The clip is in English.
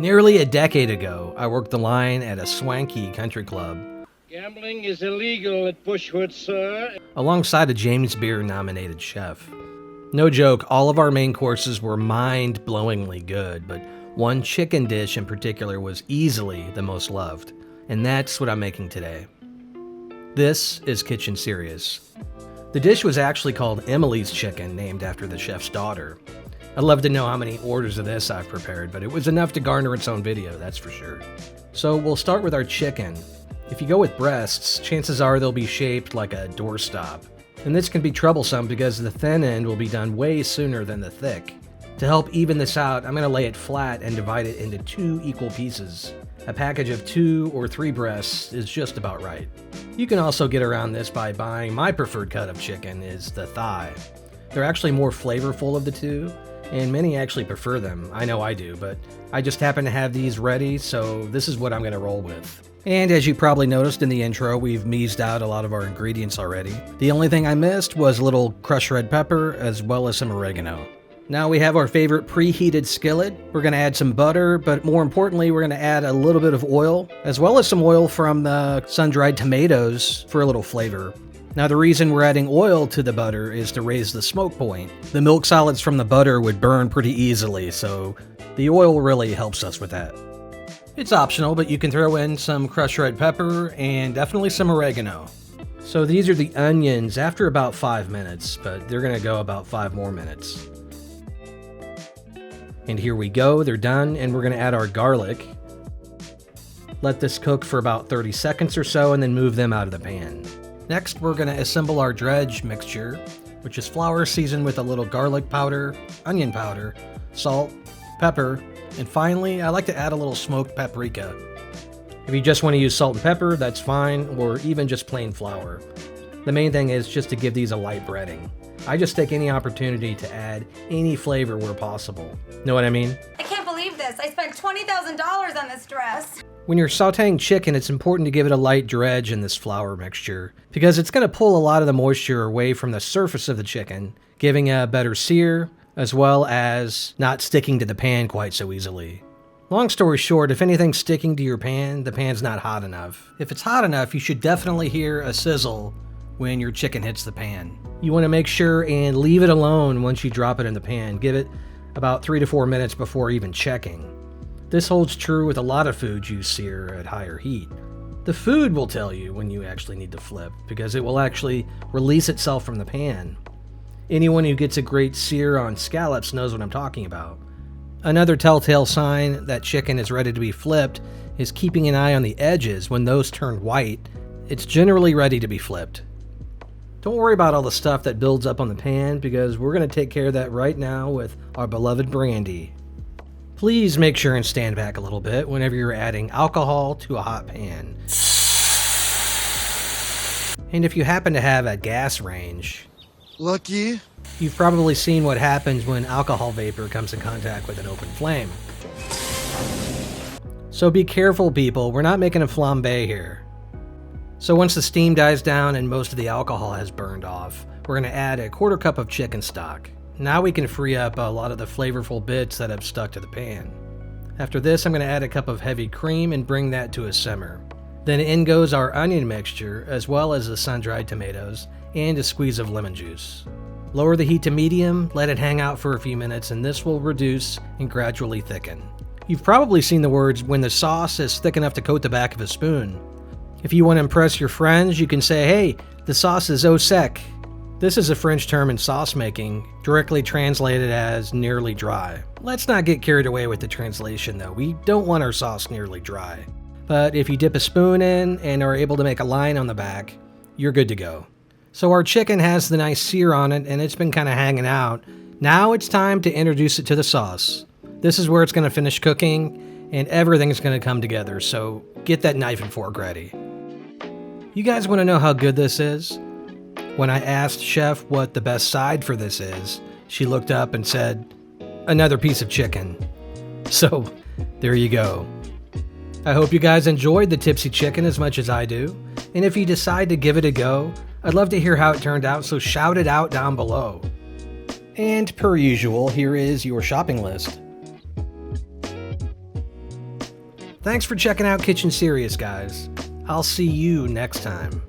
Nearly a decade ago, I worked the line at a swanky country club. Gambling is illegal at Bushwood, sir. Alongside a James Beard-nominated chef. No joke, all of our main courses were mind-blowingly good, but one chicken dish in particular was easily the most loved. And that's what I'm making today. This is Kitchen Serious. The dish was actually called Emily's Chicken, named after the chef's daughter. I'd love to know how many orders of this I've prepared, but it was enough to garner its own video, that's for sure. So we'll start with our chicken. If you go with breasts, chances are they'll be shaped like a doorstop. And this can be troublesome because the thin end will be done way sooner than the thick. To help even this out, I'm going to lay it flat and divide it into 2 equal pieces. A package of 2 or 3 breasts is just about right. You can also get around this by buying my preferred cut of chicken, is the thigh. They're actually more flavorful of the two, and many actually prefer them. I know I do, but I just happen to have these ready, so this is what I'm going to roll with. And as you probably noticed in the intro, we've meased out a lot of our ingredients already. The only thing I missed was a little crushed red pepper as well as some oregano. Now we have our favorite preheated skillet. We're going to add some butter, but more importantly, we're going to add a little bit of oil, as well as some oil from the sun-dried tomatoes for a little flavor. Now the reason we're adding oil to the butter is to raise the smoke point. The milk solids from the butter would burn pretty easily, so the oil really helps us with that. It's optional, but you can throw in some crushed red pepper and definitely some oregano. So these are the onions after about 5 minutes, but they're going to go about 5 more minutes. And here we go, they're done, and we're going to add our garlic. Let this cook for about 30 seconds or so and then move them out of the pan. Next, we're going to assemble our dredge mixture, which is flour seasoned with a little garlic powder, onion powder, salt, pepper, and finally, I like to add a little smoked paprika. If you just want to use salt and pepper, that's fine, or even just plain flour. The main thing is just to give these a light breading. I just take any opportunity to add any flavor where possible. Know what I mean? I can't believe this. I spent $20,000 on this dress. When you're sautéing chicken, it's important to give it a light dredge in this flour mixture because it's going to pull a lot of the moisture away from the surface of the chicken, giving a better sear, as well as not sticking to the pan quite so easily. Long story short, if anything's sticking to your pan, the pan's not hot enough. If it's hot enough, you should definitely hear a sizzle when your chicken hits the pan. You want to make sure and leave it alone once you drop it in the pan. Give it about 3 to 4 minutes before even checking. This holds true with a lot of foods you sear at higher heat. The food will tell you when you actually need to flip because it will actually release itself from the pan. Anyone who gets a great sear on scallops knows what I'm talking about. Another telltale sign that chicken is ready to be flipped is keeping an eye on the edges. When those turn white, it's generally ready to be flipped. Don't worry about all the stuff that builds up on the pan because we're going to take care of that right now with our beloved brandy. Please make sure and stand back a little bit whenever you're adding alcohol to a hot pan. And if you happen to have a gas range, lucky, you've probably seen what happens when alcohol vapor comes in contact with an open flame. So be careful, people, we're not making a flambe here. So once the steam dies down and most of the alcohol has burned off, we're going to add a 1/4 cup of chicken stock. Now we can free up a lot of the flavorful bits that have stuck to the pan. After this, I'm going to add a cup of heavy cream and bring that to a simmer. Then in goes our onion mixture, as well as the sun-dried tomatoes, and a squeeze of lemon juice. Lower the heat to medium, let it hang out for a few minutes, and this will reduce and gradually thicken. You've probably seen the words, when the sauce is thick enough to coat the back of a spoon. If you want to impress your friends, you can say, hey, the sauce is au sec. This is a French term in sauce making, directly translated as nearly dry. Let's not get carried away with the translation though. We don't want our sauce nearly dry. But if you dip a spoon in and are able to make a line on the back, you're good to go. So our chicken has the nice sear on it and it's been kind of hanging out. Now it's time to introduce it to the sauce. This is where it's going to finish cooking and everything's going to come together, so get that knife and fork ready. You guys want to know how good this is? When I asked Chef what the best side for this is, she looked up and said, another piece of chicken. So, there you go. I hope you guys enjoyed the Tipsy Chicken as much as I do. And if you decide to give it a go, I'd love to hear how it turned out, so shout it out down below. And per usual, here is your shopping list. Thanks for checking out Kitchen Serious, guys. I'll see you next time.